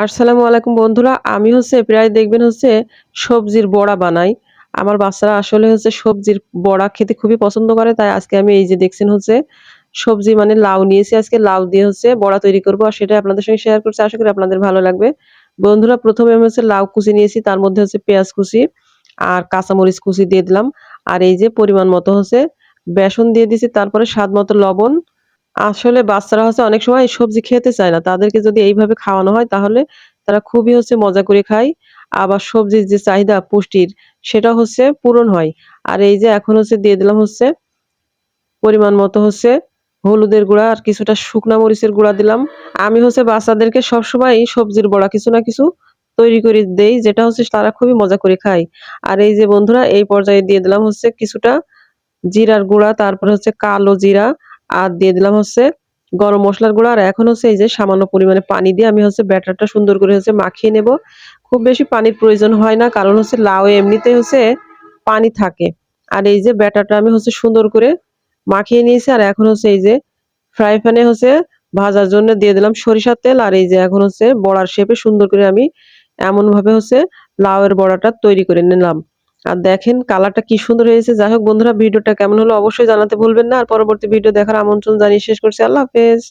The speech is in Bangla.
আসসালামু আলাইকুম বন্ধুরা। আমি প্রায় দেখবেন সবজির বড়া বানাই। আমার বাচ্চারা আসলে সবজির বড়া খেতে খুবই পছন্দ করে। তাই আজকে আমি এই যে দেখছেন সবজি মানে লাউ নিয়েছি। আজকে লাউ দিয়ে বড়া তৈরি করব। আর সেটাই আপনাদের সঙ্গে শেয়ার করছি। আশা করি আপনাদের ভালো লাগবে। বন্ধুরা ১ম এ আমি লাউ কুচি নিয়েছি। তার মধ্যে পেঁয়াজ কুচি আর কাঁচামরিচ কুচি দিয়ে দিলাম। আর এই যে পরিমাণ মতো বেসন দিয়ে দিছি। তারপরে স্বাদ মতো লবণ। আসলে বাচ্চারা অনেক সময় সবজি খেতে চায় না। তাদেরকে যদি এইভাবে খাওয়ানো হয় তাহলে তারা খুবই মজা করে খায়। আবার সবজির যে চাহিদা পুষ্টির সেটা পূরণ হয়। আর এই যে এখন দিয়ে দিলাম পরিমাণ মতো হলুদের গুঁড়া আর কিছুটা শুকনা মরিচের গুঁড়া দিলাম। আমি বাচ্চাদেরকে সবসময় সবজির বড়া কিছু না কিছু তৈরি করে দেই, যেটা তারা খুবই মজা করে খায়। আর এই যে বন্ধুরা এই পর্যায়ে দিয়ে দিলাম কিছুটা জিরার গুঁড়া, তারপরে কালো জিরা, আর দিয়ে দিলাম গরম মসলার গুঁড়া। আর এখন এই যে সামান্য পরিমাণে পানি দিয়ে আমি ব্যাটারটা সুন্দর করে মাখিয়ে নেব। খুব বেশি পানির প্রয়োজন হয় না, কারণ লাউ এমনিতেই পানি থাকে। আর এই যে ব্যাটারটা আমি সুন্দর করে মাখিয়ে নিয়েছি। আর এখন এই যে ফ্রাই প্যানে ভাজার জন্য দিয়ে দিলাম সরিষার তেল। আর এই যে এখন বড়ার শেপে সুন্দর করে আমি এমন ভাবে লাউয়ের বড়াটা তৈরি করে নিলাম। আর দেখেন কালারটা কি সুন্দর হয়েছে। যাই হোক বন্ধুরা, ভিডিওটা কেমন হলো অবশ্যই জানাতে ভুলবেন না। আর পরবর্তী ভিডিও দেখার আমন্ত্রণ জানিয়ে শেষ করছি। আল্লাহ হাফেজ।